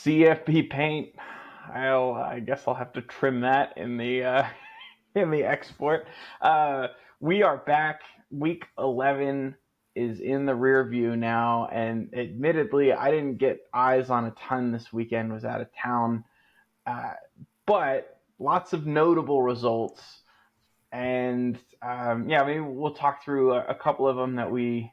CFP paint. I guess I'll have to trim that in the in the export. We are back. Week 11 is in the rear view now, and admittedly, I didn't get eyes on a ton this weekend. Was out of town, but lots of notable results. And maybe we'll talk through a couple of them that we.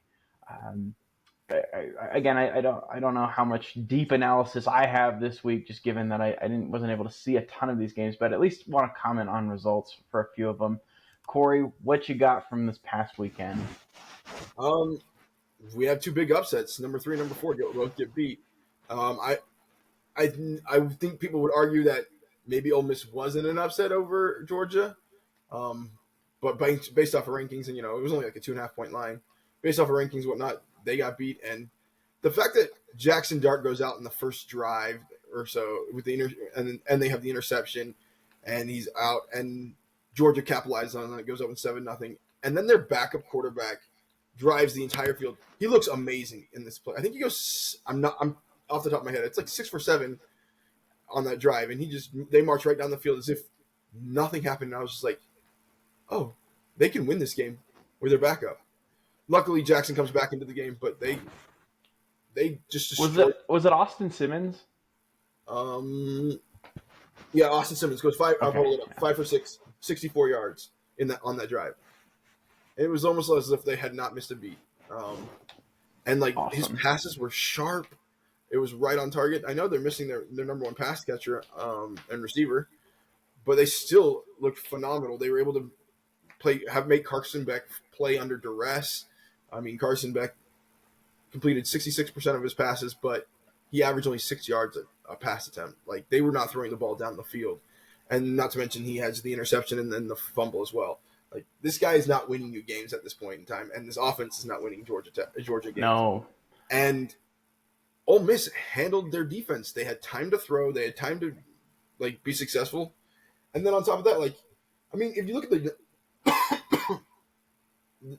I don't know how much deep analysis I have this week, just given that I wasn't able to see a ton of these games, but at least want to comment on results for a few of them. Corey, what you got from this past weekend? We have two big upsets. Number 3 and number 4 both get beat. I think people would argue that maybe Ole Miss wasn't an upset over Georgia, but based off of rankings, and it was only like a 2.5 point line. Based off of rankings, and whatnot, they got beat, and the fact that Jackson Dart goes out in the first drive or so with and they have the interception, and he's out, and Georgia capitalizes on it, goes up in 7-0, and then their backup quarterback drives the entire field. He looks amazing in this play. I think he goes. I'm off the top of my head. It's like 6 for 7 on that drive, and they march right down the field as if nothing happened. And I was just like, oh, they can win this game with their backup. Luckily, Jackson comes back into the game, but they just destroyed. Was it Austin Simmons? Yeah, Austin Simmons goes 5. Okay. I'll hold it up. 5 for 6, 64 yards on that drive. It was almost as if they had not missed a beat. And awesome. His passes were sharp. It was right on target. I know they're missing their number one pass catcher and receiver, but they still looked phenomenal. They were able to make Carson Beck play under duress. I mean, Carson Beck completed 66% of his passes, but he averaged only 6 yards a pass attempt. They were not throwing the ball down the field. And not to mention he has the interception and then the fumble as well. This guy is not winning you games at this point in time, and this offense is not winning Georgia games. No. And Ole Miss handled their defense. They had time to throw. They had time to be successful. And then on top of that, if you look at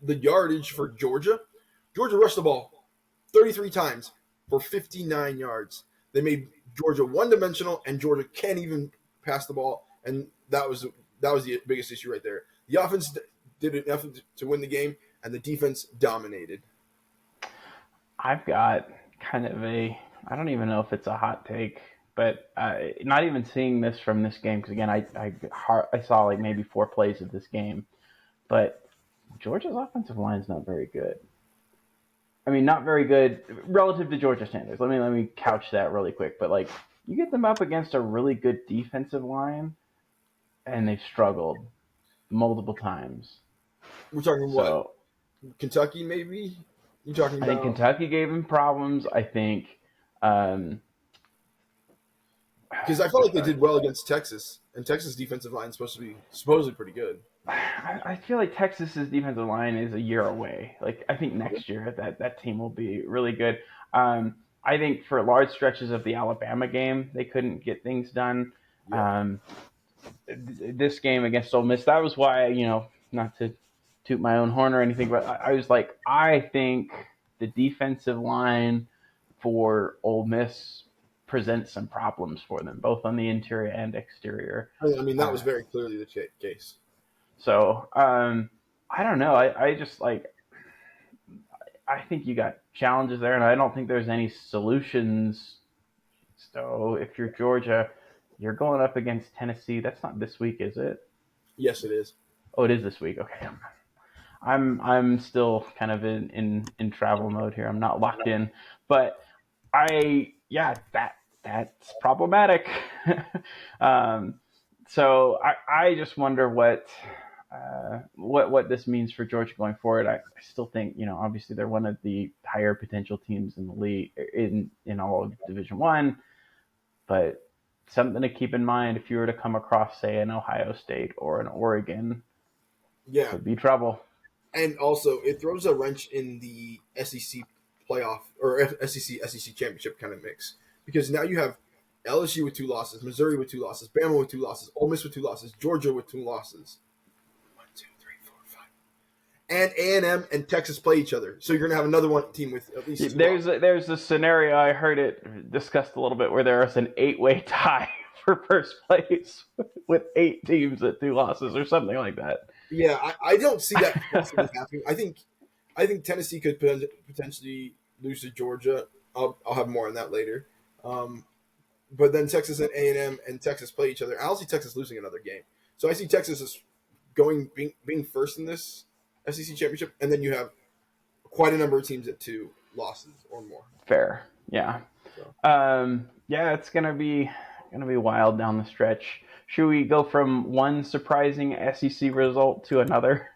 the yardage for Georgia rushed the ball 33 times for 59 yards. They made Georgia one-dimensional, and Georgia can't even pass the ball, and that was the biggest issue right there. The offense did enough to win the game, and the defense dominated. I've got kind of I don't even know if it's a hot take, but not even seeing this from this game, because again, I saw maybe 4 plays of this game, but Georgia's offensive line is not very good. I mean, not very good relative to Georgia standards. Let me couch that really quick. But you get them up against a really good defensive line, and they've struggled multiple times. We're talking what? Kentucky, maybe? You talking about? I think Kentucky gave them problems. I think because I felt like they did well against Texas, and Texas' defensive line is supposedly pretty good. I feel like Texas's defensive line is a year away. I think next year that team will be really good. I think for large stretches of the Alabama game, they couldn't get things done. Yeah. This game against Ole Miss, that was why, not to toot my own horn or anything, but I was I think the defensive line for Ole Miss presents some problems for them, both on the interior and exterior. I mean, that was very clearly the case. So, I don't know. I just I think you got challenges there, and I don't think there's any solutions. So if you're Georgia, you're going up against Tennessee. That's not this week, is it? Yes, it is. Oh, it is this week. Okay. I'm still kind of in travel mode here. I'm not locked in, but that's problematic. So I just wonder what this means for Georgia going forward. I still think, obviously they're one of the higher potential teams in the league in all of Division I, but something to keep in mind if you were to come across, say, an Ohio State or an Oregon, yeah, could be trouble. And also, it throws a wrench in the SEC playoff or SEC championship kind of mix, because now you have LSU with 2 losses, Missouri with 2 losses, Bama with 2 losses, Ole Miss with 2 losses, Georgia with 2 losses. 1, 2, 3, 4, 5. and A&M and Texas play each other. So you're going to have another one team with at least two losses. There's a scenario I heard it discussed a little bit where there is an 8-way tie for first place with 8 teams at 2 losses or something like that. Yeah, I don't see that possibly happening. I think Tennessee could potentially lose to Georgia. I'll have more on that later. But then Texas and A&M and Texas play each other. I don't see Texas losing another game. So I see Texas as being first in this SEC championship, and then you have quite a number of teams at 2 losses or more. Fair, yeah. So, Yeah, it's gonna be wild down the stretch. Should we go from one surprising SEC result to another?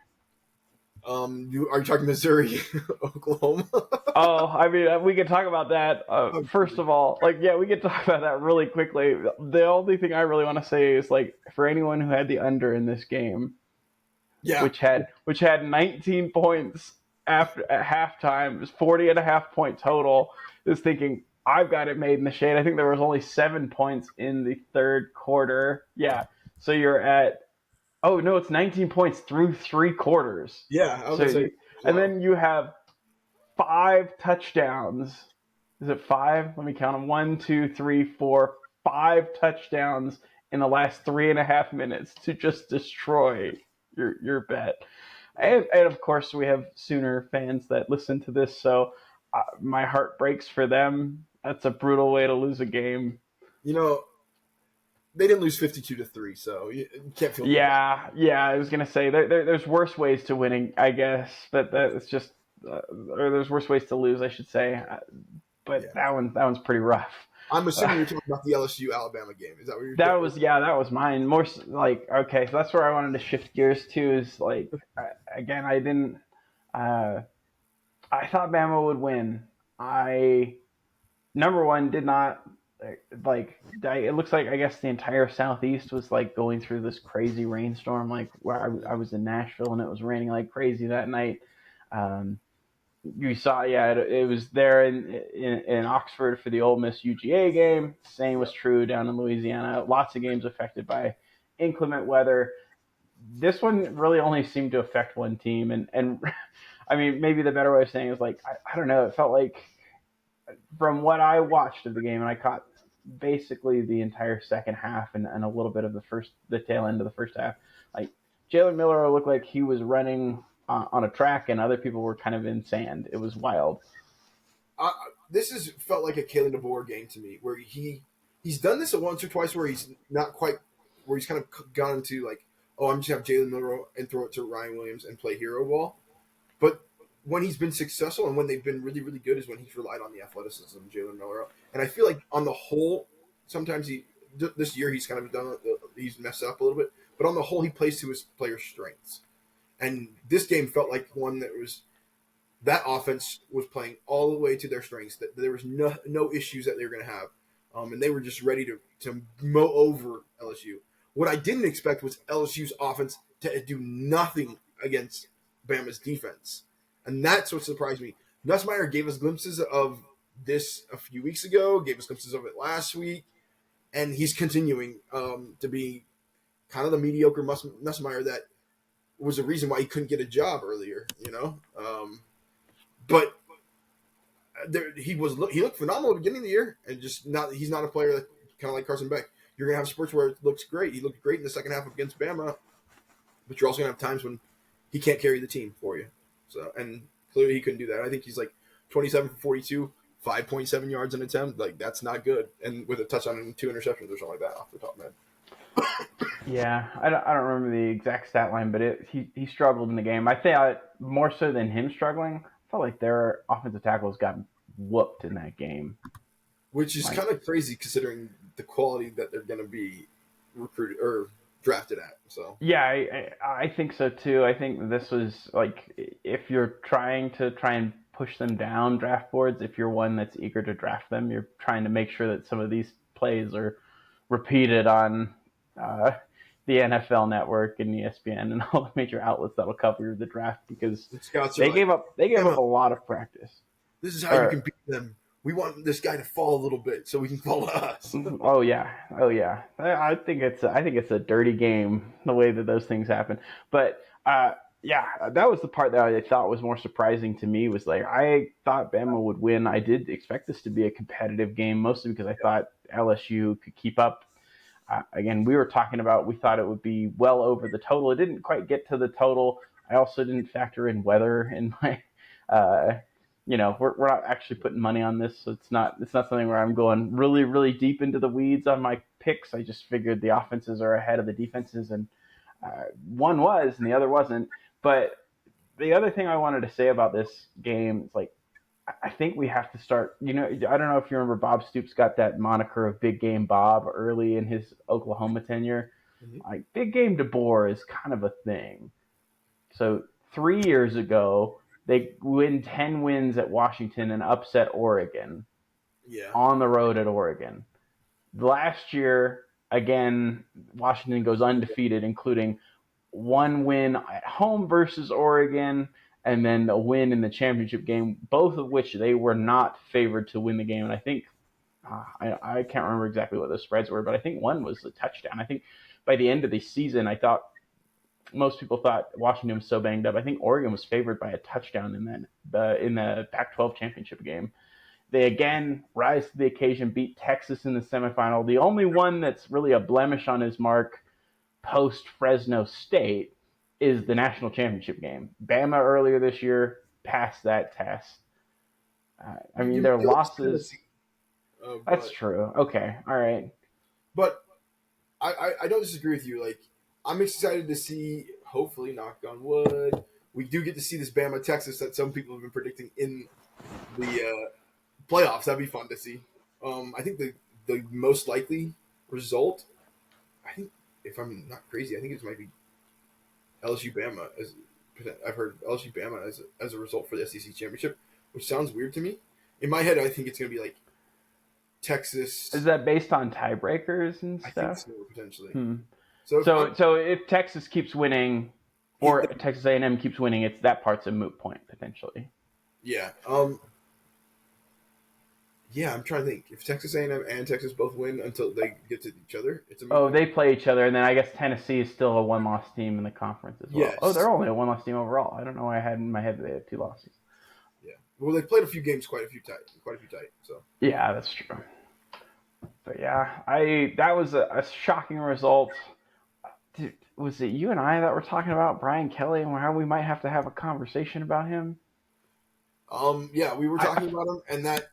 are you talking Missouri, Oklahoma? Oh, I mean, we could talk about that. First of all, like, yeah, we could talk about that really quickly. The only thing I really want to say is, like, for anyone who had the under in this game, Yeah, which had 19 points after at halftime, it was 40.5 point total, is thinking I've got it made in the shade. I think there was only 7 points in the third quarter. Yeah, so you're at oh no, it's 19 points through 3 quarters. yeah. I was So gonna say, and wow. then you have 5 touchdowns. Is it 5? Let me count them. 1, 2, 3, 4, 5 touchdowns in the last 3.5 minutes to just destroy your bet. And of course, we have Sooner fans that listen to this, so my heart breaks for them. That's a brutal way to lose a game. You know, they didn't lose 52-3, so you can't feel good. Yeah. I was gonna say there's worse ways to winning, I guess, but that's just or there's worse ways to lose, I should say. But Yeah, that one's pretty rough. I'm assuming you're talking about the LSU Alabama game. Is that what you're That talking? was that was mine. More like okay, so that's where I wanted to shift gears to. Is like again, I didn't. Uh, I thought Bama would win. I number one did not like. It looks like I guess the entire southeast was like going through this crazy rainstorm. Like where I was in Nashville and it was raining like crazy that night. Um, you saw, yeah, it was there in Oxford for the Ole Miss UGA game. Same was true down in Louisiana. Lots of games affected by inclement weather. This one really only seemed to affect one team, and I mean, maybe the better way of saying it is like I don't know. It felt like from what I watched of the game, and I caught basically the entire second half and a little bit of the tail end of the first half. Like Jalen Miller looked like he was running on a track, and other people were kind of in sand. It was wild. This has felt like a Kalen DeBoer game to me, where he's done this once or twice, where he's not quite, where he's kind of gone into like, oh, I'm just gonna have Jalen Miller and throw it to Ryan Williams and play hero ball. But when he's been successful and when they've been really, really good is when he's relied on the athleticism of Jalen Miller. And I feel like on the whole, sometimes this year he's kind of he's messed up a little bit, but on the whole he plays to his players' strengths. And this game felt like one that offense was playing all the way to their strengths. That there was no issues that they were going to have, and they were just ready to mow over LSU. What I didn't expect was LSU's offense to do nothing against Bama's defense, and that's what surprised me. Nussmeier gave us glimpses of this a few weeks ago, gave us glimpses of it last week, and he's continuing to be kind of the mediocre Nussmeier that was the reason why he couldn't get a job earlier. But he looked phenomenal at the beginning of the year, and just not he's not a player that kind of like Carson Beck. You're gonna have sports where it looks great. He looked great in the second half against Bama, but you're also gonna have times when he can't carry the team for you. So and clearly he couldn't do that. I think he's like 27 for 42, 5.7 yards an attempt. Like that's not good, and with a touchdown and 2 interceptions or something like that off the top of my head. Yeah, I don't remember the exact stat line, but he struggled in the game. I think more so than him struggling, I felt like their offensive tackles got whooped in that game. Which is Like, kind of crazy considering the quality that they're going to be recruited or drafted at. So yeah, I think so too. I think this was like if you're trying and push them down draft boards, if you're one that's eager to draft them, you're trying to make sure that some of these plays are repeated on uh, the NFL Network and ESPN and all the major outlets that'll cover the draft because the scouts are they like, gave up Emma, a lot of practice. this is how you Or can beat them. We want this guy to fall a little bit so we can follow us. oh yeah. I think it's a dirty game the way that those things happen. But Yeah, that was the part that I thought was more surprising to me. Was like I thought Bama would win. I did expect this to be a competitive game, mostly because I thought LSU could keep up. Again, we were talking about we thought it would be well over the total. It didn't quite get to the total. I also didn't factor in weather in my. Uh, we're not actually putting money on this, so it's not something where I'm going really deep into the weeds on my picks. I just figured the offenses are ahead of the defenses, and one was and the other wasn't. But the other thing I wanted to say about this game is like I think we have to start. I don't know if you remember Bob Stoops got that moniker of Big Game Bob early in his Oklahoma tenure. Mhm. Like Big Game DeBoer is kind of a thing. So 3 years ago, they win 10 wins at Washington and upset Oregon Yeah. on the road at Oregon. Last year, again, Washington goes undefeated, including one win at home versus Oregon, and then a win in the championship game, both of which they were not favored to win the game. And I think I can't remember exactly what the spreads were, but I think one was a touchdown. I think by the end of the season, I thought most people thought Washington was so banged up. I think Oregon was favored by a touchdown in the Pac-12 championship game. They again rise to the occasion, beat Texas in the semifinal. The only one that's really a blemish on his mark post Fresno State is the national championship game. Bama earlier this year passed that test. I mean, their You lose losses. Tennessee, That's but true. Okay, all right. but I don't disagree with you. Like I'm excited to see. Hopefully, knock on wood, we do get to see this Bama Texas that some people have been predicting in the playoffs. That'd be fun to see. I think the most likely result. I think if I'm not crazy, I think it might be LSU Bama. As I've heard LSU Bama as a result for the SEC championship, which sounds weird to me. In my head, I think it's going to be like Is Texas. that based on tiebreakers and I think stuff? so potentially. Hmm. So if I'm So if Texas keeps winning, or Texas A&M keeps winning, it's that part's a moot point potentially. yeah yeah, I'm trying to think. If Texas A&M and Texas both win until they get to each other, it's a moot Oh, point. they play each other, and then I guess Tennessee is still a one-loss team in the conference as well. Oh, they're Yes. only a one-loss team overall. I don't know why I had in my head that they had two losses. Yeah. Well, they played a few games, quite a few tight. So Yeah, that's true. But yeah, I that was a shocking result. Dude, was it you and I that were talking about Brian Kelly and how we might have to have a conversation about him? yeah, we were I talking about him, and that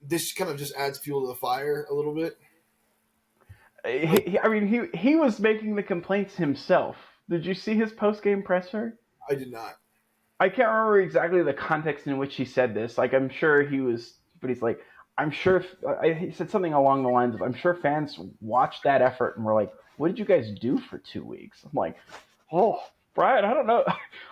this kind of just adds fuel to the fire a little bit. Like I mean, he was making the complaints himself. Did you see his post game presser? I did not. I can't remember exactly the context in which he said this. Like, I'm sure he was, but he's like, I'm sure. He said something along the lines of, "I'm sure fans watched that effort and were like, what did you guys do for 2 weeks?" I'm like, oh, Brian, I don't know,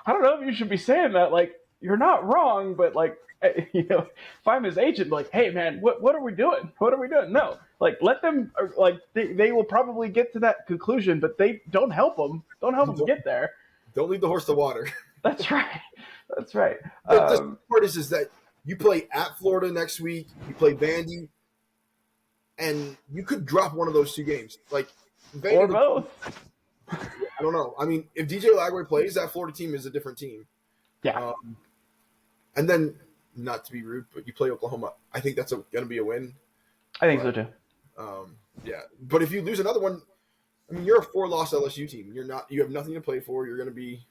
I don't know if you should be saying that. Like, you're not wrong, but like, if I'm his agent, like, hey man, what are we doing? What are we doing? No, like, let them, like, they will probably get to that conclusion, but they don't help them. Don't help them don't, get there. don't lead the horse to water. That's right. That's right. The part is that you play at Florida next week. You play Vandy, and you could drop one of those two games. Like Or Vandy, both. I don't know. I mean, if DJ Lagway plays, that Florida team is a different team. Yeah, Um, and then, not to be rude, but you play Oklahoma. I think that's going to be a win. I think so But too. yeah, but if you lose another one, I mean, you're a four-loss LSU team. You're not. You have nothing to play for. You're going to be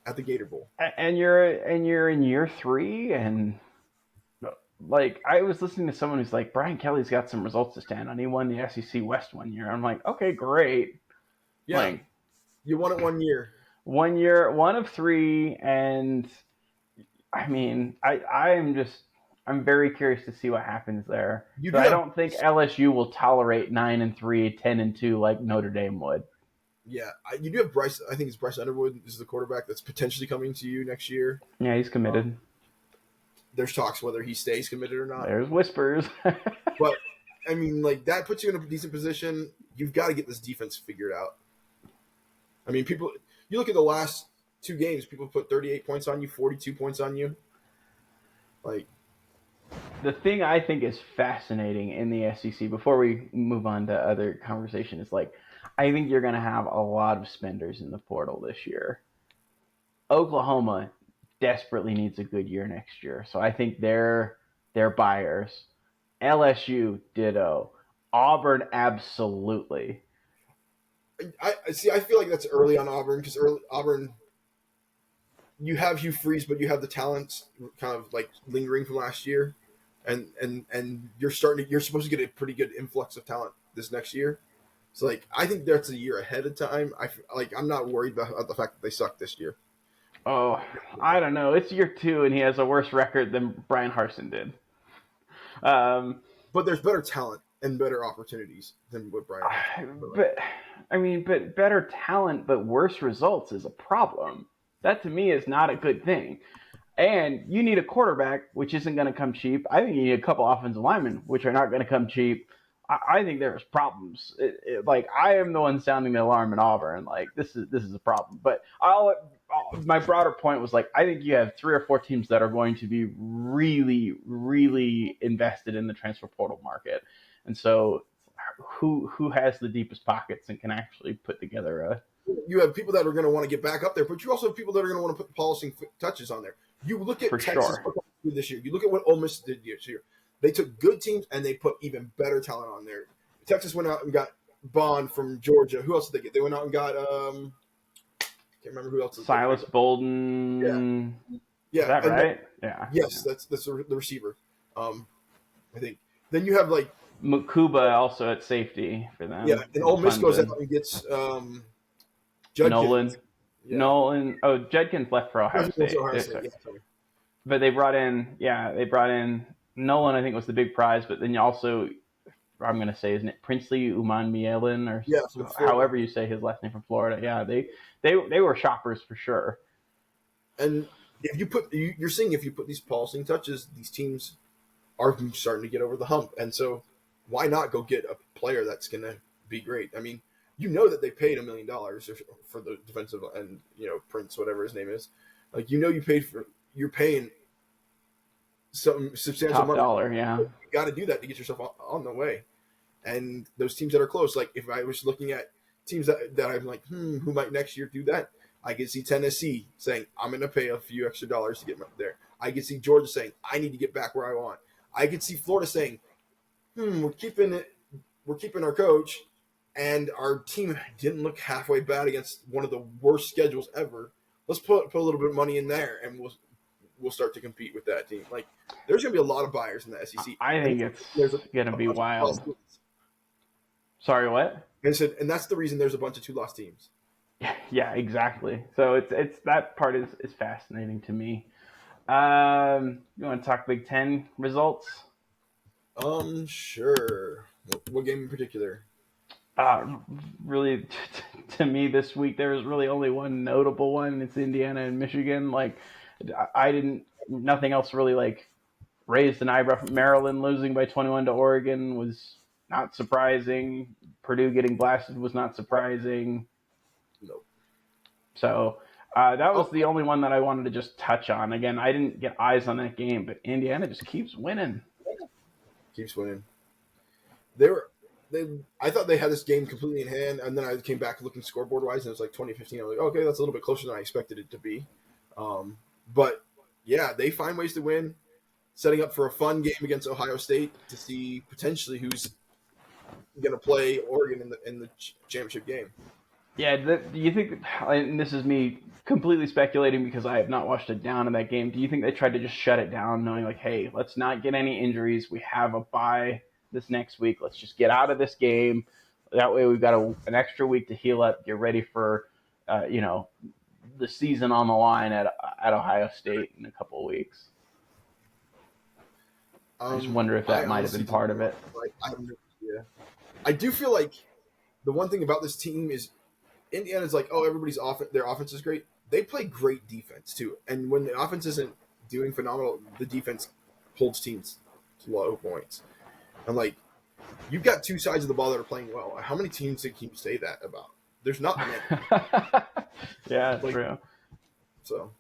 at the Gator Bowl. And you're in year 3, and like I was listening to someone who's like, Brian Kelly's got some results to stand on. He won the SEC West one year. I'm like, okay, great. Yeah, Like you won it 1 year. 1 year, 1 of 3, and I mean, I'm very curious to see what happens there. You But do I have, don't think LSU will tolerate 9-3, 10-2 like Notre Dame would. yeah, you do have Bryce. I think it's Bryce Underwood. This is the quarterback that's potentially coming to you next year. Yeah, he's committed. There's talks whether he stays committed or not. There's whispers. But I mean, like that puts you in a decent position. You've got to get this defense figured out. I mean, people. You look at the last two games. People put 38 points on you, 42 points on you. Like, The thing I think is fascinating in the SEC, before we move on to other conversation, is like I think you're going to have a lot of spenders in the portal this year. Oklahoma desperately needs a good year next year, so I think they're buyers. LSU ditto. Auburn absolutely. I see. I feel like that's early on Auburn because early Auburn, you have Hugh Freeze, but you have the talent kind of like lingering from last year, and you're starting. You're supposed to get a pretty good influx of talent this next year. So like I think that's a year ahead of time. I'm not worried about the fact that they suck this year. Oh, I don't know. It's year 2, and he has a worse record than Brian Harsin did. Um, But there's better talent and better opportunities than what Brian has. but but better talent, but worse results is a problem. That to me is not a good thing. And you need a quarterback, which isn't going to come cheap. I think you need a couple offensive linemen, which are not going to come cheap. I think there's problems. Like I am the one sounding the alarm in Auburn. Like this is a problem. But my broader point was like I think you have 3 or 4 teams that are going to be really, really invested in the transfer portal market, and so who has the deepest pockets and can actually put together a You have people that are going to want to get back up there, but you also have people that are going to want to put polishing touches on there. You look at for Texas sure. this year. You look at what Ole Miss did this year. They took good teams and they put even better talent on there. Texas went out and got Bond from Georgia. Who else did they get? They went out and got can't remember who else they Silas picked. Yeah, Bolden. Is yeah, that and right? Yeah. yes, that's the receiver. I think. Then you have like Makuba also at safety for yeah, them. and Who's Ole Miss goes out Clemson. and gets Judkins. Nolan. Yeah, Nolan. Oh, Judkins left for Ohio Judkins goes to State. Ohio Yes, State. sir. Yeah, sorry. But they brought in Nolan. I think was the big prize. But then you also, I'm going to say, isn't it Princely Umanmielen or Yeah, from Florida. however you say his last name from Florida? Yeah, they were shoppers for sure. And if you put, you're seeing if you put these polishing touches, these teams are starting to get over the hump. And so, why not go get a player that's going to be great? I mean, you know that they paid $1 million for the defensive and Prince, whatever his name is. Like you're paying some substantial Top money. dollar. Yeah. You got to do that to get yourself on the way. And those teams that are close, like if I was looking at teams that I'm like, who might next year do that? I could see Tennessee saying, I'm going to pay a few extra dollars to get there. I could see Georgia saying, I need to get back where I want. I could see Florida saying, we're keeping it, we're keeping our coach, and our team didn't look halfway bad against one of the worst schedules ever. Let's put a little bit of money in there, and we'll start to compete with that team. Like there's going to be a lot of buyers in the SEC. I And think it's there's going to a be bunch of wild. teams. Sorry, what? And said, and that's the reason there's a bunch of 2 lost teams. Yeah, exactly. So it's that part is fascinating to me. You want to talk Big Ten results? Sure. What game in particular? Uh, really, to me this week there was really only one notable one. It's Indiana and Michigan. Like, I didn't. Nothing else really like raised an eyebrow. Maryland losing by 21 to Oregon was not surprising. Purdue getting blasted was not surprising. No. So that was Oh, the only one that I wanted to just touch on. Again, I didn't get eyes on that game, but Indiana just keeps winning. keeps winning. They were they. I thought they had this game completely in hand, and then I came back looking scoreboard wise, and it was like 2015. I was like, okay, that's a little bit closer than I expected it to be. But yeah, they find ways to win, setting up for a fun game against Ohio State to see potentially who's going to play Oregon in the championship game. Yeah, do you think? And this is me completely speculating because I have not watched a down in that game. Do you think they tried to just shut it down, knowing like, hey, let's not get any injuries. We have a bye this next week. Let's just get out of this game. That way, we've got an extra week to heal up, get ready for, you know, the season on the line at Ohio State in a couple of weeks. I just wonder if I that might have honestly been don't part of know. it. Like, I have no idea. I do feel like the one thing about this team is Indiana's like, oh, everybody's their offense is great. They play great defense too, and when the offense isn't doing phenomenal, the defense holds teams to low points. And like, you've got 2 sides of the ball that are playing well. How many teams can you say that about? There's not many. Yeah, Like, true. so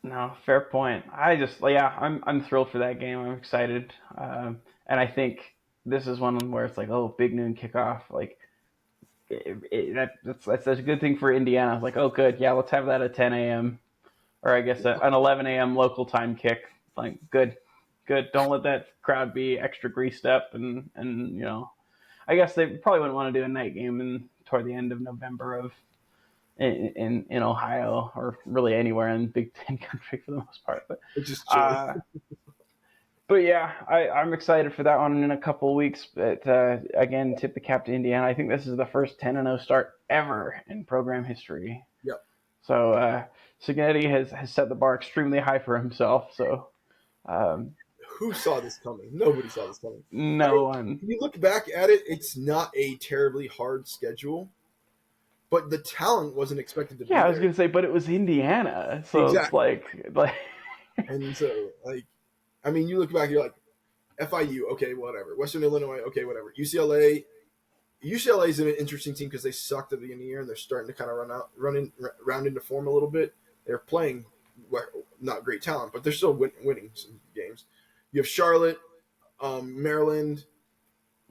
No, fair point. Yeah, I'm thrilled for that game. I'm excited, and I think this is one where it's like, oh, big noon kickoff. Like that's a good thing for Indiana. Like, oh, good, yeah, let's have that at 10 a.m. or I guess an 11 a.m. local time kick. Like, good, good. Don't let that crowd be extra greased up, and I guess they probably wouldn't want to do a night game toward the end of November in Ohio or really anywhere in Big Ten country for the most part. It's just chilly. Uh, but yeah, I'm excited for that one in a couple of weeks. But again, tip the cap to Indiana. I think this is the first 10-0 start ever in program history. Yep. So Signetti has set the bar extremely high for himself. So Who saw this coming? Nobody saw this coming. I no mean, one. when you look back at it, it's not a terribly hard schedule, but the talent wasn't expected to be Yeah, I was there. gonna say, but it was Indiana, so it's Exactly. like And so, like, I mean, you look back, you're like, FIU, okay, whatever. Western Illinois, okay, whatever. UCLA is an interesting team because they sucked at the beginning of the year and they're starting to kind of round into form a little bit. They're playing not great talent, but they're still winning some games. You have Charlotte, Maryland,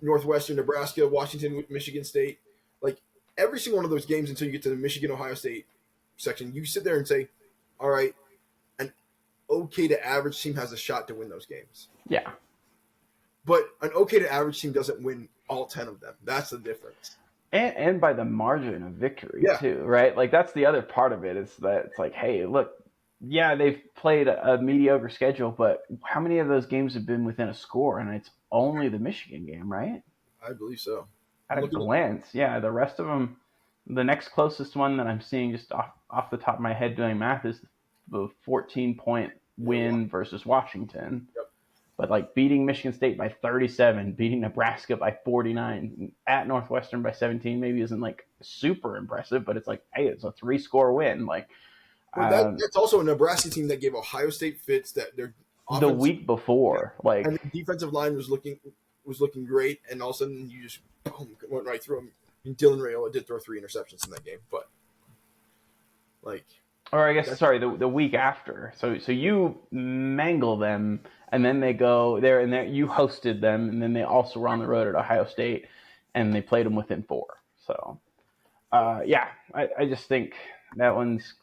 Northwestern, Nebraska, Washington, Michigan State. Like every single one of those games until you get to the Michigan Ohio State section, you sit there and say, all right, an okay to average team has a shot to win those games. yeah, But an okay to average team doesn't win all 10 of them. That's the difference. and by the margin of victory Yeah, too, right? Like that's the other part of it is that it's like, hey, look, yeah, they've played a mediocre schedule, but how many of those games have been within a score? And it's only the Michigan game, right? I believe so. At I'm a looking at glance, yeah. The rest of them, the next closest one that I'm seeing just off the top of my head doing math is the 14-point yeah, win versus Washington. yep. But like beating Michigan State by 37, beating Nebraska by 49, at Northwestern by 17, maybe isn't like super impressive, but it's like, hey, it's a 3-score win. Like But that's also a Nebraska team that gave Ohio State fits that their the offense week before, and like the defensive line was looking great, and all of a sudden you just boom went right through them. And Dylan Rayola did throw 3 interceptions in that game, but like or I guess that's sorry, the week after. So you mangle them, and then they go there, and there you hosted them, and then they also were on the road at Ohio State, and they played them within 4. So yeah, I just think that one's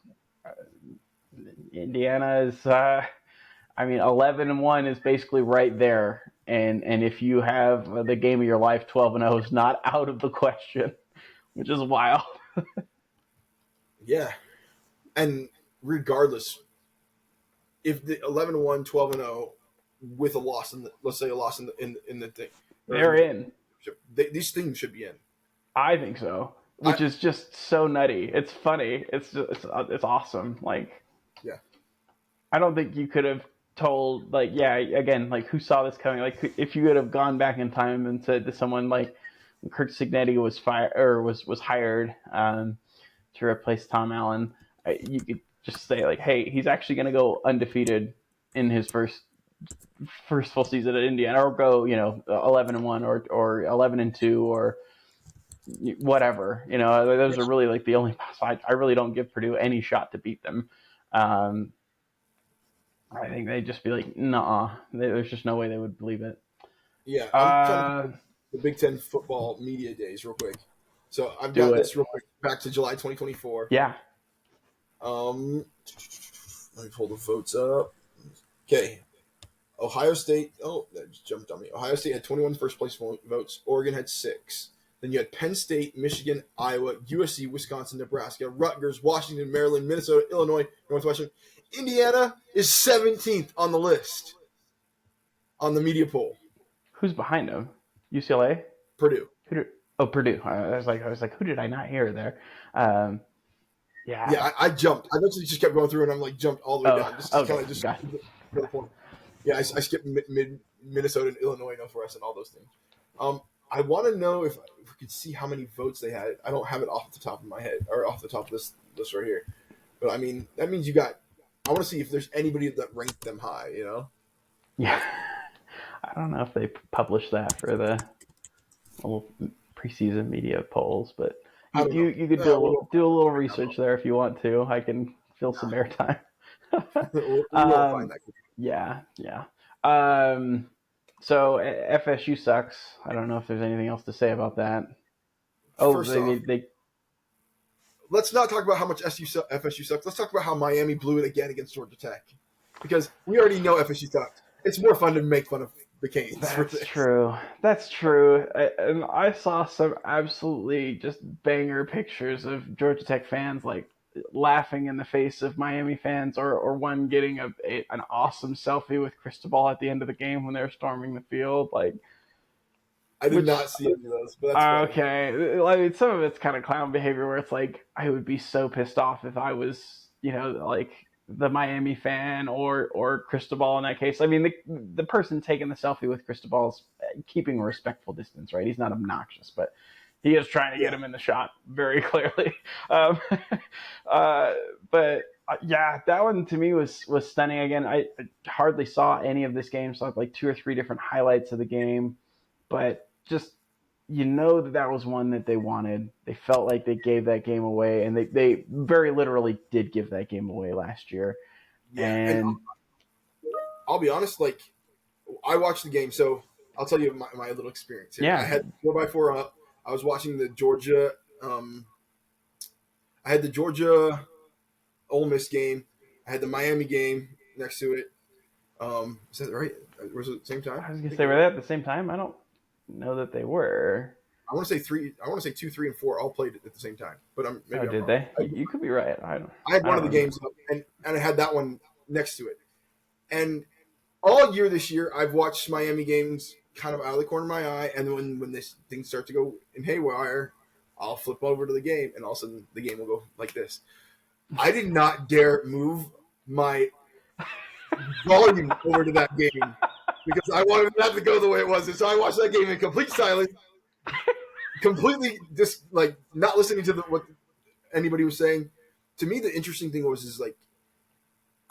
Indiana is. I mean, 11-1 is basically right there, and if you have the game of your life, 12-0 is not out of the question, which is wild. yeah. And regardless, if the 11-1, 12-0 with a loss in the, let's say a loss in the thing or in They're the in. these things should be in. I think so, I which is just so nutty. It's funny. It's awesome. Like yeah I don't think you could have told like yeah again like who saw this coming like if you could have gone back in time and said to someone like Kirk Signetti was fired or was hired to replace Tom Allen, you could just say like hey he's actually going to go undefeated in his first full season at Indiana or go 11-1 or 11-2 or whatever. Those are really like the only. I really don't give Purdue any shot to beat them. Um, I think they'd just be like, nah. There's just no way they would believe it. yeah. I'm trying to Uh, think of the Big Ten football media days real quick. So I've do got this it. real quick back to July 2024. Yeah. Um, let me pull the votes up. Okay, Ohio State. Oh, that just jumped on me. Ohio State had 21 first place votes. Oregon had 6. Then you had Penn State, Michigan, Iowa, USC, Wisconsin, Nebraska, Rutgers, Washington, Maryland, Minnesota, Illinois, Northwestern. Indiana is 17th on the list on the media poll. Who's behind them? UCLA. Purdue. Who did? Oh, Purdue. I was like, who did I not hear there? Yeah, Yeah. I jumped. I eventually just kept going through, and I'm like jumped all the way down, Oh, just to kind okay. of just Got go to point. Yeah, I skipped Minnesota and Illinois, Northwest, and all those things. I want to know if we could see how many votes they had. I don't have it off the top of my head or off the top of this list right here, but I mean that means you got. I want to see if there's anybody that ranked them high. yeah. I don't know if they published that for the little preseason media polls, but I you don't know. you could do a little research there if you want to. I can fill some airtime. We will find um, that. yeah, yeah. So FSU sucks. I don't know if there's anything else to say about that. Oh, First off, they let's not talk about how much FSU sucks. Let's talk about how Miami blew it again against Georgia Tech, because we already know FSU sucks. It's more fun to make fun of the Canes for That's this. true. That's true. And I saw some absolutely just banger pictures of Georgia Tech fans like laughing in the face of Miami fans, or one getting an awesome selfie with Cristobal at the end of the game when they were storming the field. Like, I did which not see any of those, but that's funny. okay, like some of it's kind of clown behavior where it's like I would be so pissed off if I was, like the Miami fan or Cristobal in that case. I mean, the person taking the selfie with Cristobal's keeping a respectful distance, right? He's not obnoxious, but he is trying to get Yeah, him in the shot very clearly. Um, uh, but yeah, that one to me was stunning. Again, I hardly saw any of this game, saw like two or three different highlights of the game, but just that was one that they wanted. They felt like they gave that game away, and they very literally did give that game away last year. yeah, and And I'll be honest. Like, I watched the game, so I'll tell you my little experience here. I yeah, had 4x4 up. I was watching the Georgia. I had the Georgia Ole Miss game. I had the Miami game next to it. Is that right? Was it at the same time? I was I gonna think say it were was. they at the same time? I don't know that they were. I want to say three. I want to say 2, 3, and 4 all played at the same time, but Oh, maybe I'm did wrong. they? You could be right. I had I one don't of the remember. games up, and I had that one next to it. And all year this year, I've watched Miami games kind of out of the corner of my eye, and when this things start to go in haywire, I'll flip over to the game, and all of a sudden the game will go like this. I did not dare move my volume over to that game because I wanted that to go the way it was, and so I watched that game in complete silence, completely just like not listening to what anybody was saying. To me, the interesting thing is like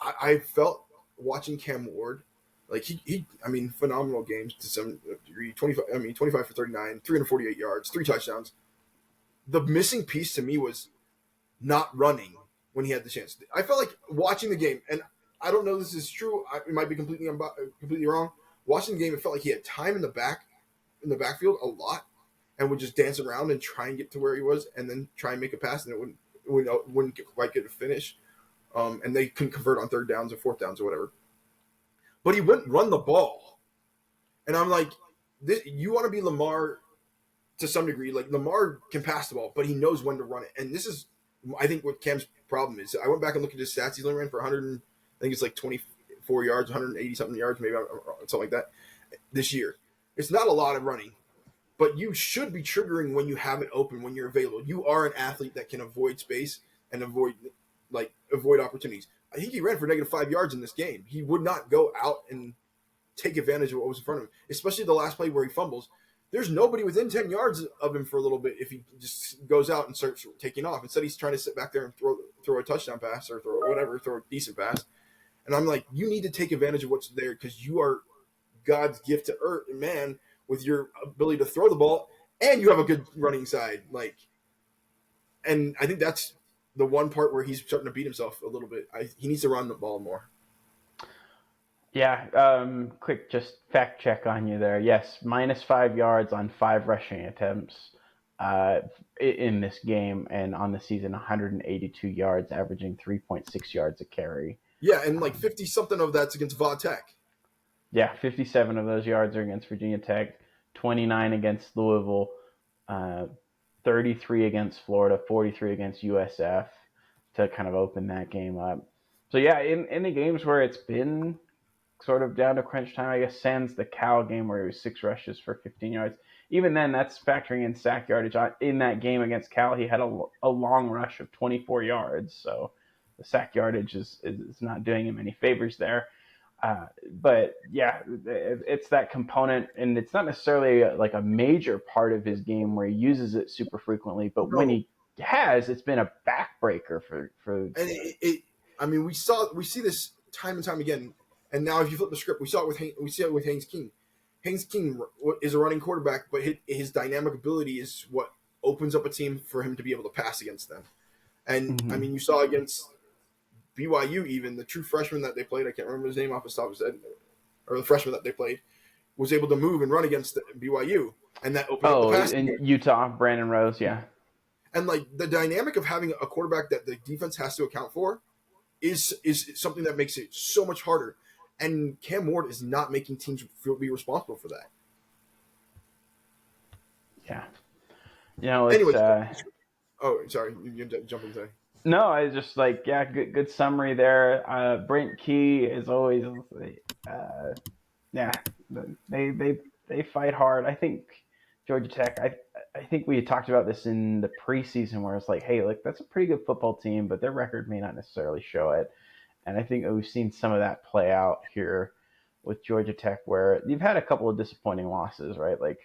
I felt watching Cam Ward, like I mean, phenomenal games to some degree. 25, I mean, 25 for 39, 348 yards, 3 touchdowns. The missing piece to me was not running when he had the chance. I felt like watching the game, and I don't know if this is true. It might be completely wrong. Watching the game, it felt like he had time in the backfield a lot, and would just dance around and try and get to where he was, and then try and make a pass, and it wouldn't quite get a finish. And they couldn't convert on third downs or fourth downs or whatever. But he wouldn't run the ball, and I'm like, you want to be Lamar to some degree. Like Lamar can pass the ball, but he knows when to run it, and this is, I think, what Cam's problem is. I went back and looked at his stats. He's only ran for 100, I think it's like 24 yards, 180 something yards, maybe something like that this year. It's not a lot of running, but you should be triggering when you have it open, when you're available. You are an athlete that can avoid space and avoid opportunities. I think he ran for -5 yards in this game. He would not go out and take advantage of what was in front of him, especially the last play where he fumbles. There's nobody within 10 yards of him for a little bit if he just goes out and starts taking off. Instead, he's trying to sit back there and throw a touchdown pass or throw a decent pass. And I'm like, you need to take advantage of what's there because you are God's gift to earth, man, with your ability to throw the ball, and you have a good running side. And I think that's the one part where he's starting to beat himself a little bit. He needs to run the ball more. Yeah, quick just fact check on you there. Yes, -5 yards on 5 rushing attempts uh, in this game, and on the season, 182 yards, averaging 3.6 yards a carry. Yeah, and like Um, 50 something of that's against Va Tech. yeah, 57 of those yards are against Virginia Tech, 29 against Louisville, uh, 33 against Florida, 43 against USF to kind of open that game up. So yeah, in the games where it's been sort of down to crunch time, I guess sans the Cal game where it was 6 rushes for 15 yards. Even then, that's factoring in sack yardage. In that game against Cal, he had a long rush of 24 yards, so the sack yardage is not doing him any favors there. But yeah, it's that component, and it's not necessarily like a major part of his game where he uses it super frequently. But when No, he has, it's been a backbreaker for and I mean, we see this time and time again. And now, if you flip the script, we see it with Haynes King. Haynes King is a running quarterback, but his dynamic ability is what opens up a team for him to be able to pass against them. And I Mhm. mean, you saw against BYU, even the true freshman that they played. I can't remember his name off the top of his head, or the freshman that they played. was able to move and run against the BYU, and that opened up the Oh, passing in game. Utah, Brandon Rose, yeah. And like the dynamic of having a quarterback that the defense has to account for is something that makes it so much harder. And Cam Ward is not making teams be responsible for that. Yeah. You know, it's Anyway, oh, sorry, you jumping to. no, I just like, yeah, good summary there. Brent Key is always, yeah, they fight hard. I think Georgia Tech. I think we had talked about this in the preseason, where it's like, hey, like that's a pretty good football team, but their record may not necessarily show it. And I think we've seen some of that play out here with Georgia Tech, where you've had a couple of disappointing losses, right? Like,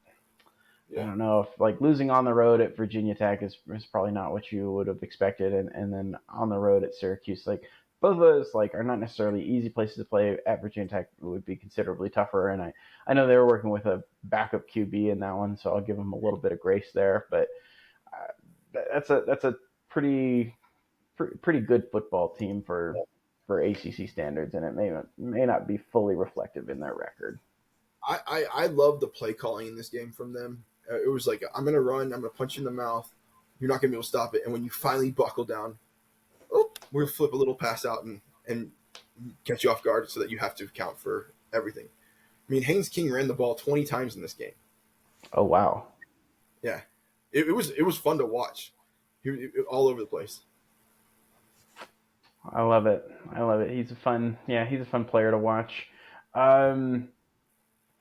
I Yeah. don't know if like losing on the road at Virginia Tech is probably not what you would have expected, and then on the road at Syracuse, like both of those like are not necessarily easy places to play. At Virginia Tech it would be considerably tougher, and I know they were working with a backup QB in that one, so I'll give them a little bit of grace there. But that's a pretty good football team for ACC standards, and it may not be fully reflective in their record. I love the play calling in this game from them. It was like, I'm going to run, I'm going to punch you in the mouth. You're not going to be able to stop it. And when you finally buckle down, we'll flip a little pass out and catch you off guard so that you have to account for everything. I mean, Haynes King ran the ball 20 times in this game. Oh wow. Yeah. It was fun to watch. All over the place. I love it. I love it. He's a fun player to watch. Um,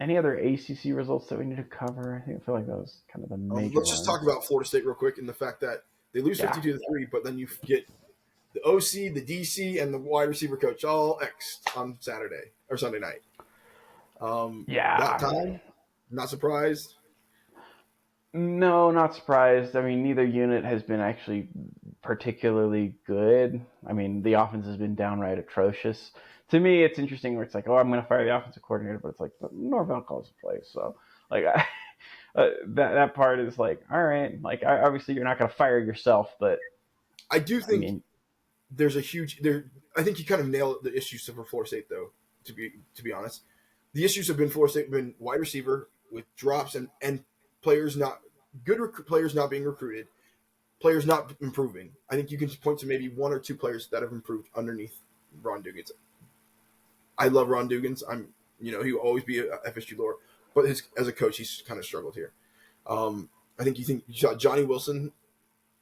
any other ACC results that we need to cover? I feel like that was kind of the major Let's just talk ones. about Florida State real quick and the fact that they lose Yeah, 52-3, but then you get the OC, the DC, and the wide receiver coach all X'd on Saturday or Sunday night. That yeah. time, not surprised. No, not surprised. I mean, neither unit has been actually particularly good. I mean, the offense has been downright atrocious. To me, it's interesting where it's like, oh, I'm going to fire the offensive coordinator, but it's like Norvell calls the plays, so like that part is like, all right, like obviously you're not going to fire yourself, but I do I think mean, there's a huge there. I think you kind of nailed the issues for Florida State, though. To be honest, the issues have been Florida State have been wide receiver with drops and players not good players not being recruited, players not improving. I think you can point to maybe one or two players that have improved underneath Ron Dugans. I love Ron Dugans. He will always be a FSU lore, but as a coach, he's kind of struggled here. I think you saw Johnny Wilson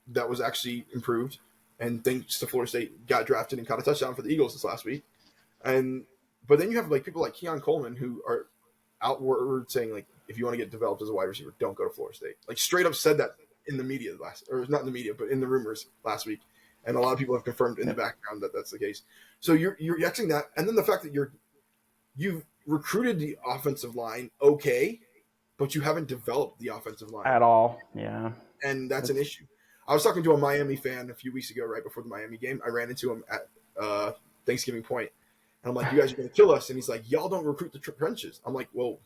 that was actually improved, and thanks to Florida State, got drafted and caught a touchdown for the Eagles this last week. But then you have like people like Keon Coleman who are outward saying like, if you want to get developed as a wide receiver, don't go to Florida State. Like straight up said that in the media or not in the media, but in the rumors last week, and a lot of people have confirmed in the background that that's the case. So you're Xing that, and then the fact that you've recruited the offensive line okay, but you haven't developed the offensive line, at all, yeah, and that's an it's issue. I was talking to a Miami fan a few weeks ago, right before the Miami game. I ran into him at Thanksgiving Point, and I'm like, "You guys are going to kill us." And he's like, "Y'all don't recruit the trenches." I'm like, "Well,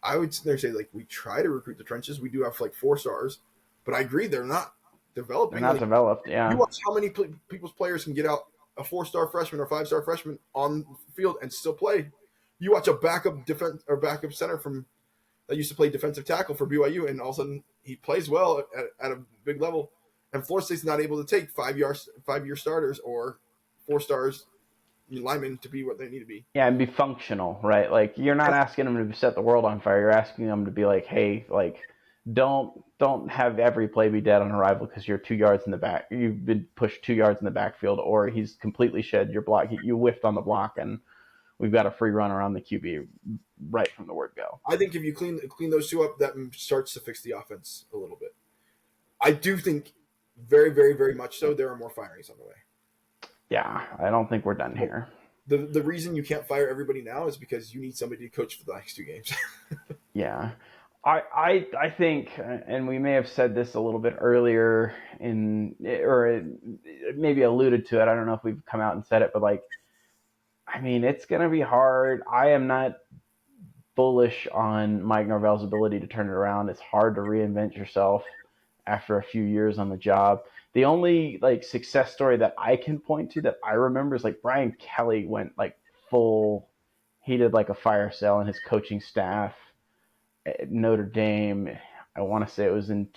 I would sit there and say like we try to recruit the trenches. We do have like 4 stars, but I agree they're not they're developing. not Like developed. you Yeah, watch how many people's players can get out a 4-star freshman or 5-star freshman on the field and still play. You watch a backup defense or backup center from that used to play defensive tackle for BYU, and all of a sudden he plays well at a big level. And Florida State's not able to take 5-year starters or 4 stars linemen to be what they need to be. yeah, and be functional, right? Like you're not asking them to set the world on fire. You're asking them to be like, hey, like don't have every play be dead on arrival because you're 2 yards in the back. You've been pushed 2 yards in the backfield, or he's completely shed your block. You whiffed on the block, and we've got a free run around the QB right from the word go. I think if you clean those two up, that starts to fix the offense a little bit. I do think very, very, very much so. There are more firings on the way. Yeah, I don't think we're done here. The reason you can't fire everybody now is because you need somebody to coach for the next 2 games. Yeah. I think, and we may have said this a little bit earlier or maybe alluded to it. I don't know if we've come out and said it, but like, I mean, it's going to be hard. I am not bullish on Mike Norvell's ability to turn it around. It's hard to reinvent yourself after a few years on the job. The only like success story that I can point to that I remember is like Brian Kelly went like full he did like a fire sale in his coaching staff at Notre Dame. I want to say it was in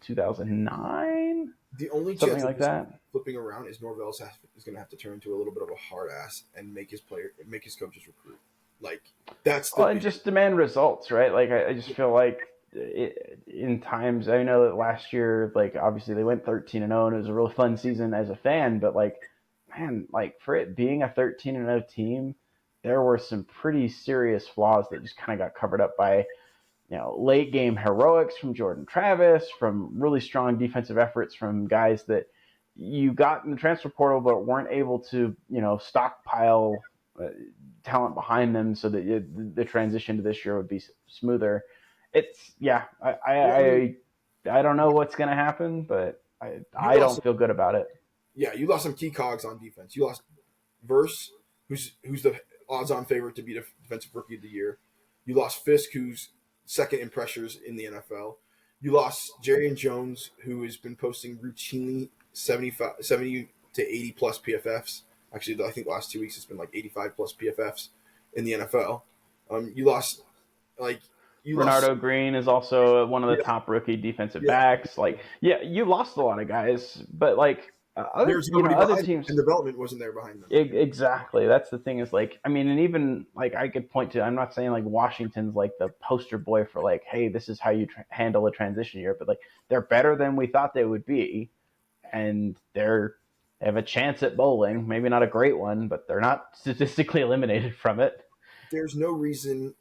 2009, The only something chance of like this that. flipping around is Norvell is going to have to turn into a little bit of a hard ass and make his coaches recruit. Like that's Well, the and just demand results, right? Like I just feel like in times I know that last year, like obviously they went 13-0 and it was a really fun season as a fan, but like man, like for it being a 13-0 team, there were some pretty serious flaws that just kind of got covered up by late game heroics from Jordan Travis, from really strong defensive efforts from guys that you got in the transfer portal but weren't able to, stockpile talent behind them so that the transition to this year would be smoother. It's yeah, well, I mean, I don't know what's going to happen, but you I lost don't feel good about it. you lost some key cogs on defense. You lost Verse, who's the odds-on favorite to be the defensive rookie of the year. You lost Fisk, who's second in pressures in the NFL. You lost Jarian Jones, who has been posting routinely 70 to 80 plus PFFs. Actually, I think the last 2 weeks it's been like 85 plus PFFs in the NFL. You lost like you lost Bernardo Green is also one of the yeah top rookie defensive yeah. backs. Like, yeah, you lost a lot of guys, but like There's nobody other behind them, and teams. development wasn't there behind them. Exactly. That's the thing is like, I mean, and even like I could point to, I'm not saying like Washington's like the poster boy for like, hey, this is how you handle a transition year, but like they're better than we thought they would be. And they have a chance at bowling. Maybe not a great one, but they're not statistically eliminated from it. There's no reason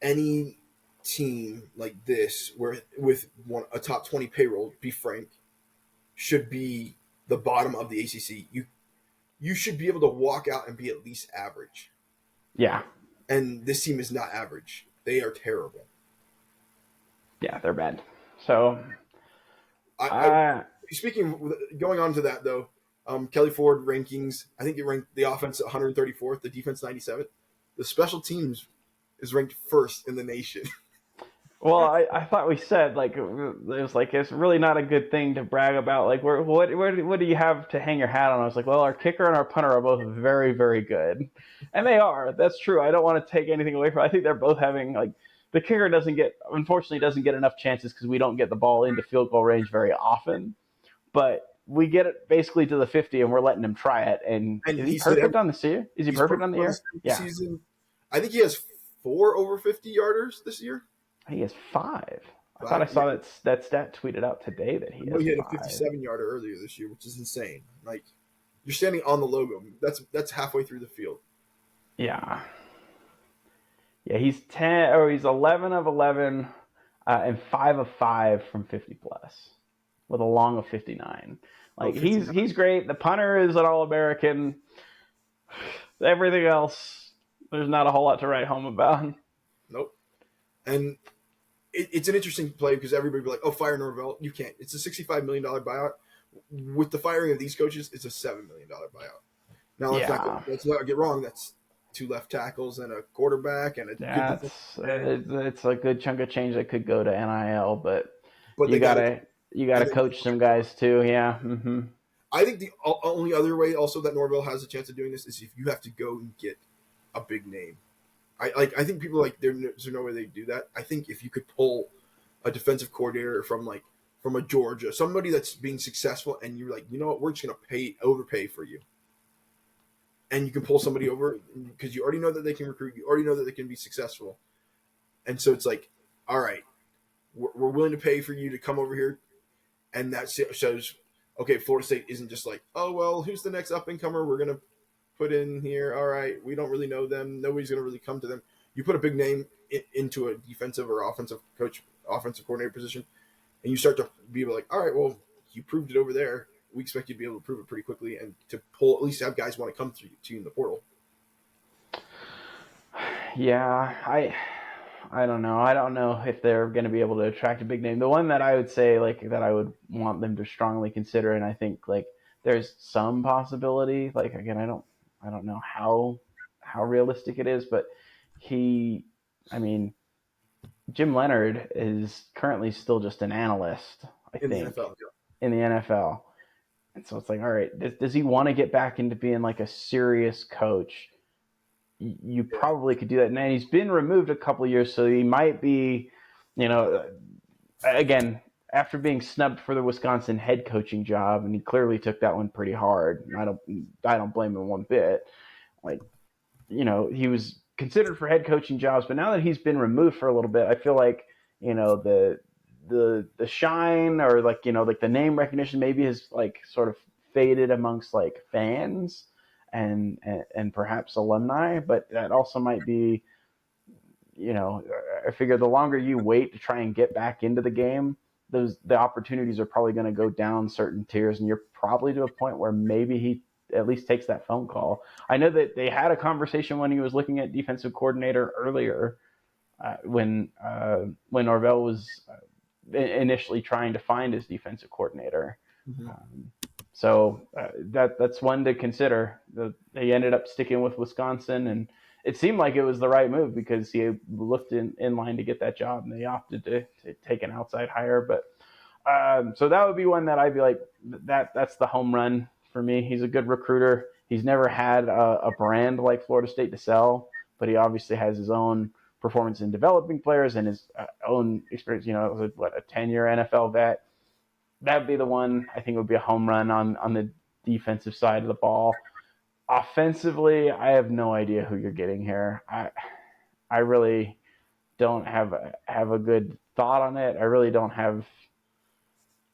any team like this, where with a top 20 payroll, be frank, should be the bottom of the ACC. You should be able to walk out and be at least average. Yeah. And this team is not average. They are terrible. Yeah, they're bad. So, I uh, speaking going on to that though, Kelly Ford rankings. I think it ranked the offense 134th, the defense 97th. The special teams is ranked first in the nation. well, I thought we said like it was like it's really not a good thing to brag about. Like, what do you have to hang your hat on? I was like, well, our kicker and our punter are both very very good, and they are. That's true. I don't want to take anything away from. I think they're both having like the kicker unfortunately doesn't get enough chances because we don't get the ball into field goal range very often, but we get it basically to the 50 and we're letting him try it. And And is he he's hit perfect on the year? Is he he's perfect perfect on the on year? the Yeah, season. I think he has 4 over 50 yarders this year. he has 5. I thought I 5, yeah. saw that stat tweeted out today that I he know has he had a 5. 57-yarder earlier this year, which is insane. Like you're standing on the logo. That's halfway through the field. Yeah, yeah. He's 11 of 11 and 5 of 5 from 50 plus with a long of 59. Oh, Like 59. he's great. The punter is an All American. Everything else, there's not a whole lot to write home about. Nope. And it's an interesting play because everybody be like, "Oh, fire Norvell." You can't. It's a $65 million buyout. With the firing of these coaches, it's a $7 million buyout. Now Yeah, let's not get wrong. That's 2 left tackles and a quarterback and a good defensive that's end. it's a good chunk of change that could go to NIL, but But you they got to gotta you gotta and they got to coach win some it. guys too. Yeah. Mm-hmm. I think the only other way also that Norvell has a chance of doing this is if you have to go and get a big name. I think people like there's no way they do that. I think if you could pull a defensive coordinator from a Georgia, somebody that's being successful, and you're like, you know what, we're just gonna overpay for you, and you can pull somebody over because you already know that they can recruit, you already know that they can be successful, and so it's like, all right, we're willing to pay for you to come over here, and that shows, okay, Florida State isn't just like, oh well, who's the next up and comer we're gonna put in here. All right, we don't really know them. Nobody's going to really come to them. You put a big name into a defensive or offensive coordinator position, and you start to be like, all right, well, you proved it over there. We expect you to be able to prove it pretty quickly and to pull, at least have guys want to come to you in the portal. Yeah, I don't know. I don't know if they're going to be able to attract a big name. The one that I would say like that I would want them to strongly consider, and I think like there's some possibility. Like again, I don't know how realistic it is, but he, I mean, Jim Leonard is currently still just an analyst, I In the think, NFL. in the NFL. And so it's like, all right, does he want to get back into being like a serious coach? you Yeah. probably could do that. And he's been removed a couple of years, so he might be, you know, again, after being snubbed for the Wisconsin head coaching job, and he clearly took that one pretty hard. And I don't blame him one bit. Like, he was considered for head coaching jobs, but now that he's been removed for a little bit, I feel like, the shine, or like, like the name recognition maybe has like sort of faded amongst like fans and perhaps alumni, but that also might be, I figure the longer you wait to try and get back into the game, the opportunities are probably going to go down certain tiers, and you're probably to a point where maybe he at least takes that phone call. I know that they had a conversation when he was looking at defensive coordinator earlier, when Norvell was initially trying to find his defensive coordinator. Mhm. So that's one to consider. They ended up sticking with Wisconsin, and it seemed like it was the right move because he looked in line to get that job, and they opted to take an outside hire. But so that would be one that I'd be like, that's the home run for me. He's a good recruiter. He's never had a brand like Florida State to sell, but he obviously has his own performance in developing players and his own experience. It was a 10-year NFL vet. That would be the one I think would be a home run on the defensive side of the ball. Offensively, I have no idea who you're getting here. I really don't have a good thought on it. I really don't have.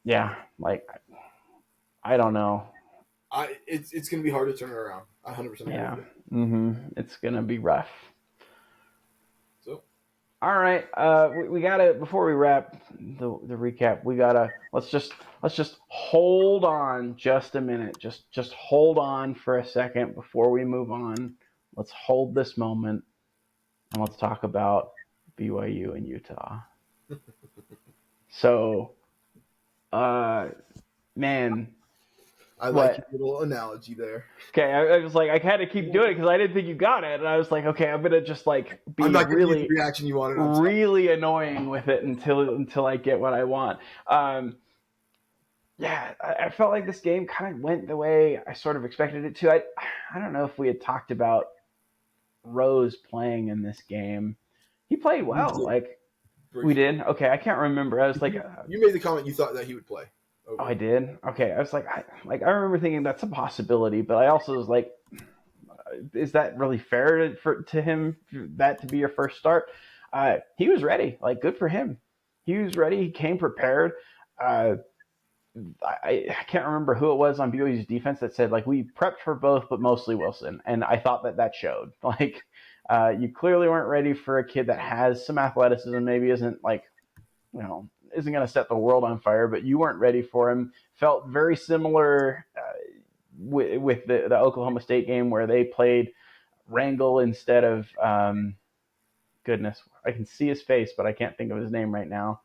Yeah, like I don't know. It's going to be hard to turn it around. I 100% agree with Yeah, you. it's gonna be rough. So All right, we gotta before we wrap the recap. We gotta let's just hold on just a minute. Just hold on for a second before we move on. Let's hold this moment and let's talk about BYU and Utah. So, uh, man, I like your what? little analogy there. Okay, I was like, I had to keep doing it because I didn't think you got it, and I was like, okay, I'm gonna just like I'm be not giving you the really, reaction you wanted. I'm sorry. really annoying with it until I get what I want. Yeah, I felt like this game kind of went the way I sort of expected it to. I don't know if we had talked about Rose playing in this game. He played You well. did Like we briefly. did. Okay, I can't remember. I was like, You made the comment you thought that he would play oh, over I him. did. Okay, I was like, I remember thinking that's a possibility, but I also was like, is that really fair to him that to be your first start? He was ready. Like, good for him. He was ready. He came prepared. Uh, I can't remember who it was on BYU's defense that said like we prepped for both, but mostly Wilson, and I thought that showed. Like, you clearly weren't ready for a kid that has some athleticism, maybe isn't like isn't going to set the world on fire, but you weren't ready for him. Felt very similar with the Oklahoma State game where they played Wrangle instead of goodness, I can see his face, but I can't think of his name right now.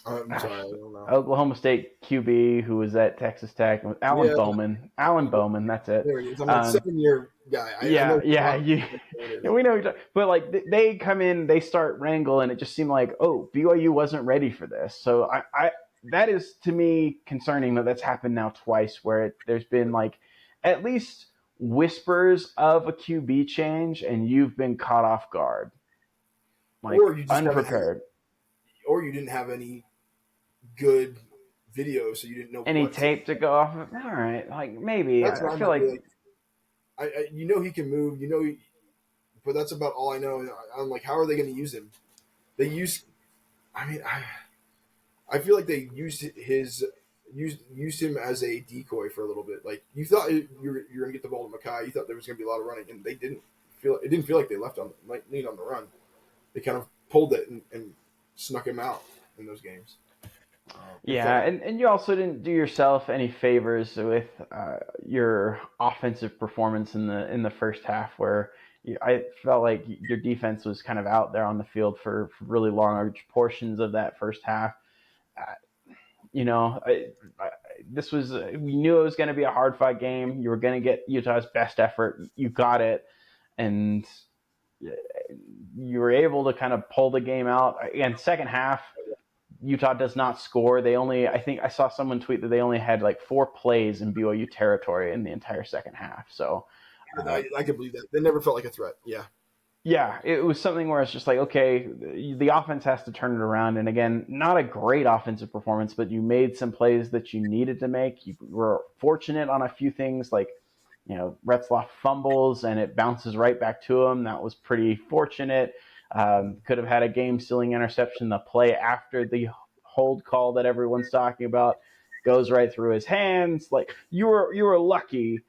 I'm Gosh, sorry, I don't know. Oklahoma State QB who was at Texas Tech, Alan Yeah, Bowman. Alan Bowman, that's it. there he is. I'm like Um, 7 year guy. I know yeah, yeah, what it yeah, is. we know. But like they come in, they start Wrangle, and it just seemed like, oh, BYU wasn't ready for this. So I that is to me concerning that that's happened now twice, where there's been like at least whispers of a QB change, and you've been caught off guard, like Or you just haven't had, unprepared. or you didn't have any good video, so you didn't know Any what to tape to go off of? All right, like maybe That's I what I'm feel at. like Like, you know, he can move. You know, but that's about all I know. And I'm like, how are they going to use him? They use. I mean, I feel like they used him as a decoy for a little bit. Like you thought you were going to get the ball to Mackay. You thought there was going to be a lot of running, and they didn't feel. It didn't feel like they left on like lean on the run. They kind of pulled it and snuck him out in those games. It felt yeah, and you also didn't do yourself any favors with your offensive performance in the first half, where I felt like your defense was kind of out there on the field for really large portions of that first half. Uh, this was we knew it was going to be a hard fought game. You were going to get Utah's best effort. You got it, and you were able to kind of pull the game out. Again, second half, Utah does not score. I think I saw someone tweet that they only had like 4 plays in BYU territory in the entire second half. So I can believe that. They never felt like a threat. Yeah. Yeah, it was something where it's just like, okay, the offense has to turn it around. And again, not a great offensive performance, but you made some plays that you needed to make. You were fortunate on a few things, like, Retzloff fumbles and it bounces right back to him. That was pretty fortunate. Could have had a game-sealing interception. The play after the hold call that everyone's talking about goes right through his hands. Like, you were lucky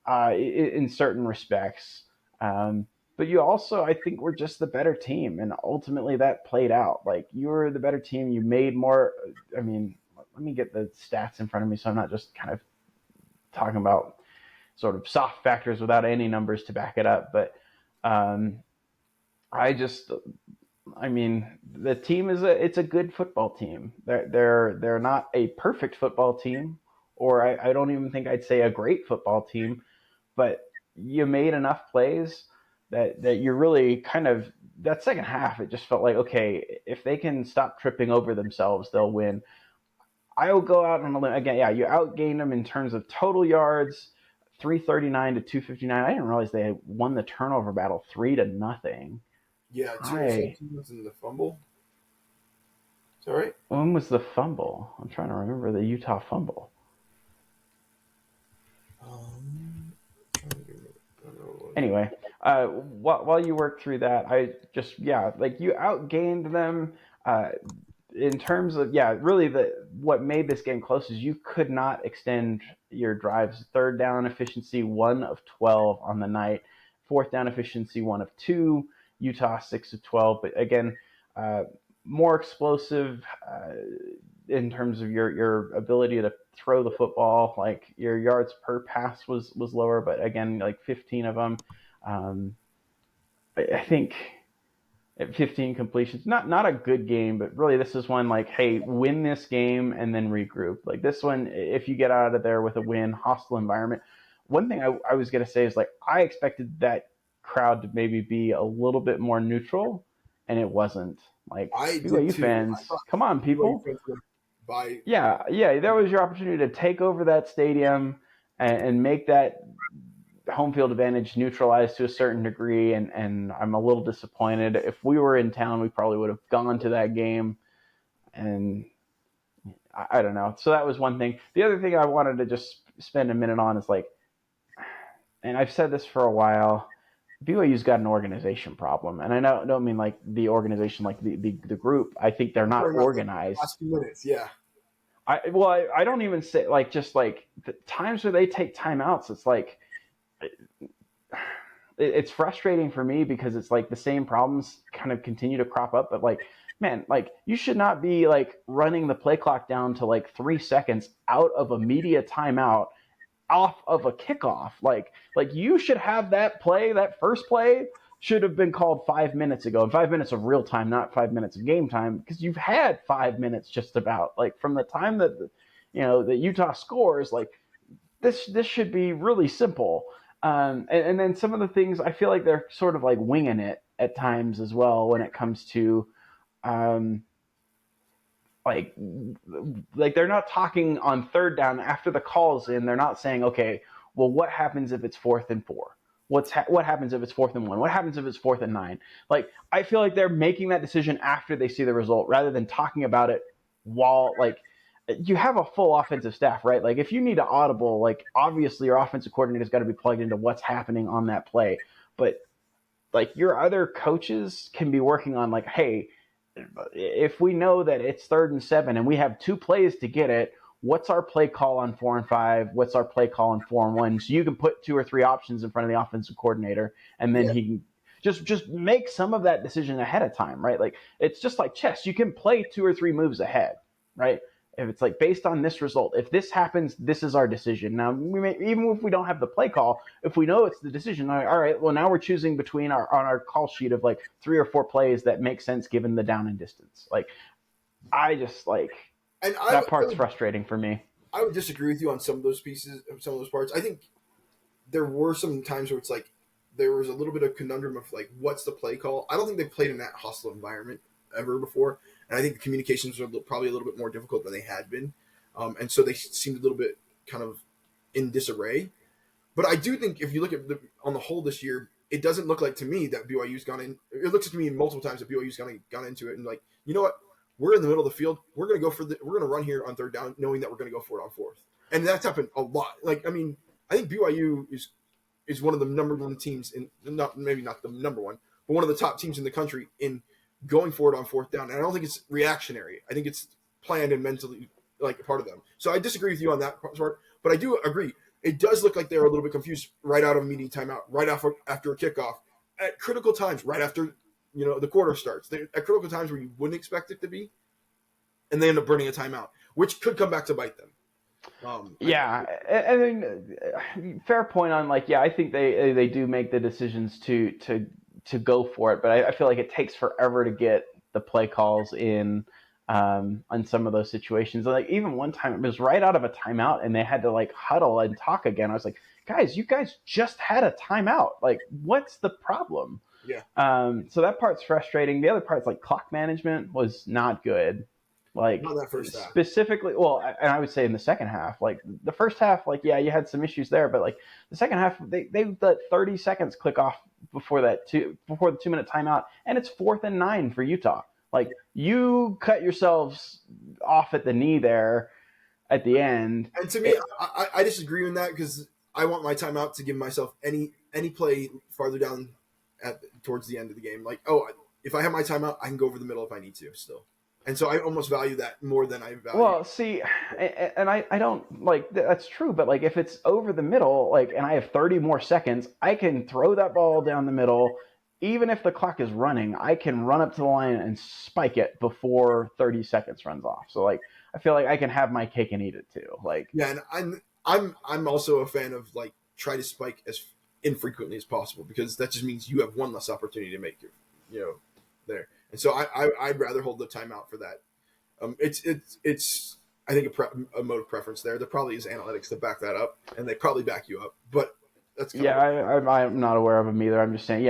in certain respects. But you also, I think, were just the better team, and ultimately that played out. Like, you were the better team. You made more. I mean, let me get the stats in front of me, so I'm not just kind of talking about sort of soft factors without any numbers to back it up. But um, I just, I mean, the team it's a good football team. They're not a perfect football team, or I don't even think I'd say a great football team, but you made enough plays that you're really kind of that second half. It just felt like, okay, if they can stop tripping over themselves, they'll win. I will go out on a limb again. Yeah, you outgained them in terms of total yards, 339 to 259. I didn't realize they had won the turnover battle 3-0. Yeah, two I interceptions and the fumble. Is that right? When was the fumble? I'm trying to remember the Utah fumble. I don't know. Anyway, while you work through that, I just, yeah, like, you outgained them. In terms of, yeah, really what made this game close is you could not extend your drives. Third down efficiency 1 of 12 on the night. Fourth down efficiency 1 of 2. Utah 6 of 12. But again, uh, more explosive in terms of your ability to throw the football. Like, your yards per pass was lower, but again, like 15 of them. Um, I think 15 completions. Not a good game, but really this is one, like, hey, win this game and then regroup. Like, this one, if you get out of there with a win, hostile environment. One thing I was gonna say is, like, I expected that crowd to maybe be a little bit more neutral, and it wasn't. Like, I did BYU too. I fans, thought come on, BYU people. fans would buy. Yeah, yeah, that was your opportunity to take over that stadium and make that home field advantage neutralized to a certain degree, and I'm a little disappointed. If we were in town, we probably would have gone to that game, and I don't know. So that was one thing. The other thing I wanted to just spend a minute on is, like, and I've said this for a while, BYU's got an organization problem, and I don't mean like the organization, like the group. I think they're not Talking about the organized. last few minutes, yeah. I don't even say, like, just like the times where they take timeouts. It's like, it's frustrating for me because it's like the same problems kind of continue to crop up. But, like, man, like, you should not be like running the play clock down to like 3 seconds out of a media timeout off of a kickoff. Like, you should have that play, that first play should have been called 5 minutes ago, and 5 minutes of real time, not 5 minutes of game time, because you've had 5 minutes just about, like, from the time that that Utah scores. Like, this should be really simple. And then some of the things, I feel like they're sort of like winging it at times as well when it comes to um, like they're not talking on third down after the call's in. They're not saying, okay, well, what happens if it's 4th and 4? What happens if it's 4th and 1? What happens if it's 4th and 9? Like, I feel like they're making that decision after they see the result rather than talking about it while, like, you have a full offensive staff, right? Like, if you need to audible, like, obviously your offensive coordinator's got to be plugged into what's happening on that play. But, like, your other coaches can be working on, like, hey, if we know that it's 3rd and 7 and we have 2 plays to get it, what's our play call on 4-and-5? What's our play call on 4-and-1? So you can put 2 or 3 options in front of the offensive coordinator, and then Yeah. he can just make some of that decision ahead of time, right? Like, it's just like chess. You can play 2 or 3 moves ahead, right? If it's like, based on this result, if this happens, this is our decision. Now, even if we don't have the play call, if we know it's the decision, all right, well, now we're choosing between on our call sheet of like 3 or 4 plays that make sense given the down and distance. Like, I just, like, And that part's frustrating for me. I would disagree with you on some of those pieces, some of those parts. I think there were some times where it's like there was a little bit of conundrum of like, what's the play call? I don't think they played in that hostile environment ever before, and I think the communications were probably a little bit more difficult than they had been, and so they seemed a little bit kind of in disarray. But I do think if you look at on the whole this year, it doesn't look like to me that BYU's gone in. It looks to me multiple times that BYU's gone into it and like, you know what? We're in the middle of the field. We're going to we're going to run here on third down, knowing that we're going to go for it on fourth. And that's happened a lot. Like, I mean, I think BYU is one of the number one teams maybe not the number one, but one of the top teams in the country in going for it on fourth down. And I don't think it's reactionary. I think it's planned and mentally like a part of them. So I disagree with you on that part, but I do agree. It does look like they're a little bit confused right out of a meeting timeout, right after a kickoff, at critical times, right after the quarter starts. At critical times where you wouldn't expect it to be, and they end up burning a timeout, which could come back to bite them. I mean, fair point on like, I think they do make the decisions to go for it, but I feel like it takes forever to get the play calls in on some of those situations. Like even one time it was right out of a timeout and they had to like huddle and talk again. I was like, guys, you guys just had a timeout. Like, what's the problem? Yeah. So that part's frustrating. The other part's like clock management was not good. Like not that first half. Specifically, well, and I would say in the second half, like the first half, like, you had some issues there, but like the second half, they let 30 seconds click off before the 2-minute timeout, and it's 4th and 9 for Utah. Like, you cut yourselves off at the knee there at the end. And to me, I disagree with that because I want my timeout to give myself any play farther down towards the end of the game. Like, if I have my timeout, I can go over the middle if I need to still. And so I almost value that more than I value. Well, see, and I don't like that's true, but like if it's over the middle, like, and I have 30 more seconds, I can throw that ball down the middle. Even if the clock is running, I can run up to the line and spike it before 30 seconds runs off. So like, I feel like I can have my cake and eat it too. Like, yeah, and I'm also a fan of like try to spike as infrequently as possible because that just means you have one less opportunity to make it, there. And so I'd rather hold the timeout for that. It's I think a mode of preference there. There probably is analytics to back that up, and they probably back you up. But that's I'm not aware of them either. I'm just saying,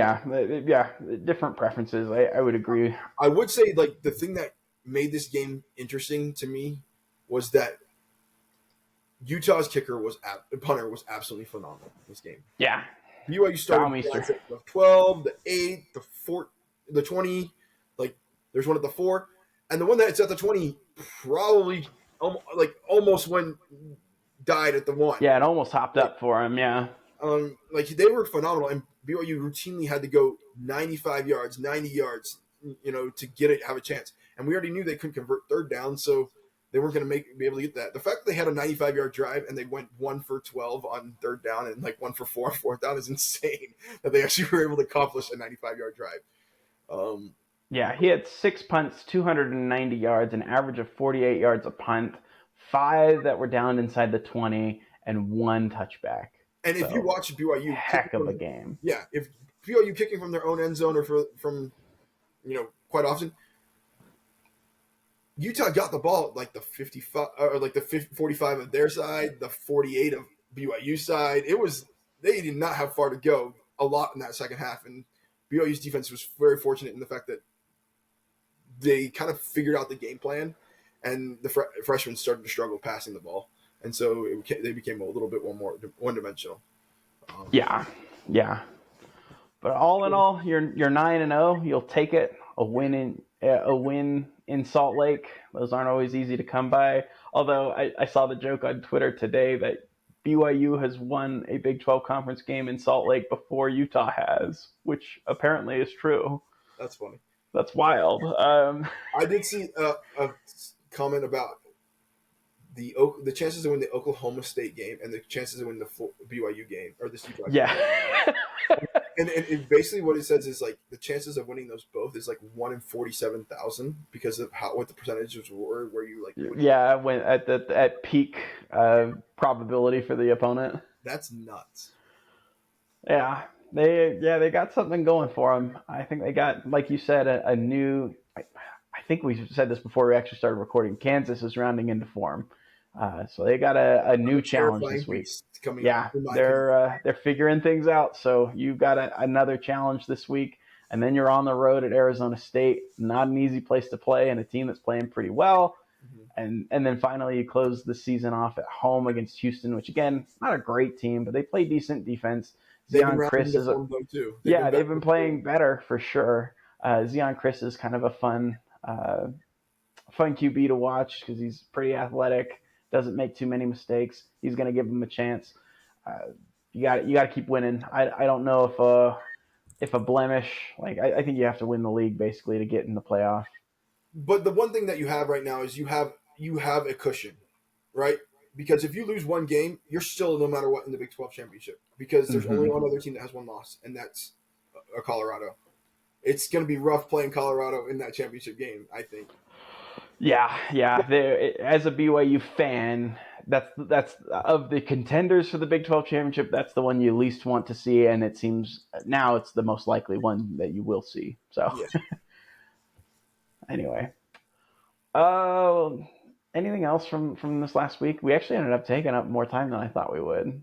different preferences. I would agree. I would say like the thing that made this game interesting to me was that Utah's punter was absolutely phenomenal in this game. Yeah. BYU started the 12, the 8, the 4, the 20. Like there's one at the 4, and the one that's at the 20 probably almost died at the 1. Yeah, it almost hopped up for him. Yeah. Like they were phenomenal, and BYU routinely had to go 95 yards, 90 yards, to have a chance. And we already knew they couldn't convert third down, so they weren't going to be able to get that. The fact that they had a 95-yard drive and they went 1 for 12 on third down and like 1 for 4 on fourth down is insane. That they actually were able to accomplish a 95-yard drive. Yeah, he had 6 punts, 290 yards, an average of 48 yards a punt, 5 that were down inside the 20, and 1 touchback. And if you watch BYU, heck of a game. Yeah, if BYU kicking from their own end zone or from quite often, Utah got the ball at like the 55 or like the 45 of their side, the 48 of BYU side. They did not have far to go a lot in that second half, and BYU's defense was very fortunate in the fact that they kind of figured out the game plan, and the freshmen started to struggle passing the ball, and so they became a little bit more one-dimensional. Yeah. But all in all, you're 9-0. You'll take it. A win in Salt Lake. Those aren't always easy to come by. Although I saw the joke on Twitter today that BYU has won a Big 12 conference game in Salt Lake before Utah has, which apparently is true. That's funny. That's wild. I did see a comment about the chances to win the Oklahoma State game and the chances to win the BYU game or the Utah game. Yeah. and basically what it says is like the chances of winning those both is like 1 in 47,000 because of what the percentages were where you like. Yeah, when at peak probability for the opponent. That's nuts. Yeah. They got something going for them. I think they got, like you said, a new. I think we said this before we actually started recording. Kansas is rounding into form, so they got a new challenge this week. Yeah, they're figuring things out. So you've got another challenge this week, and then you're on the road at Arizona State. Not an easy place to play, and a team that's playing pretty well. and then finally you close the season off at home against Houston, which again, not a great team, but they play decent defense. They've been Zion rounding Chris the is form though too. They've been yeah, better. they've been playing better for sure. Zion Chris is kind of a fun QB to watch because he's pretty athletic, doesn't make too many mistakes. He's going to give them a chance. Uh, you got to keep winning. I don't know if a blemish, like I think you have to win the league basically to get in the playoff. But the one thing that you have right now is you have a cushion, right? Because if you lose one game, you're still no matter what in the Big 12 championship. Because there's only Mm-hmm. one other team that has one loss, and that's Colorado. It's going to be rough playing Colorado in that championship game. I think. Yeah. As a BYU fan, that's of the contenders for the Big 12 championship. That's the one you least want to see, and it seems now it's the most likely one that you will see. So Yeah. anyway, uh, anything else from this last week? We actually ended up taking up more time than I thought we would.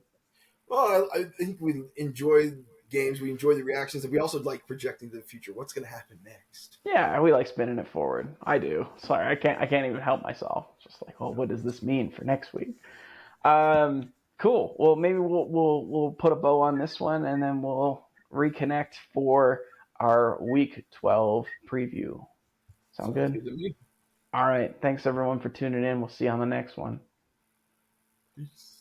Well, I think we enjoy games. We enjoy the reactions, and we also like projecting to the future. What's going to happen next? Yeah, we like spinning it forward. I do. Sorry, I can't even help myself. Just like, well, what does this mean for next week? Cool. Well, maybe we'll put a bow on this one, and then we'll reconnect for our Week 12 preview. Sound Sounds good? good to me. All right. Thanks everyone for tuning in. We'll see you on the next one. Peace.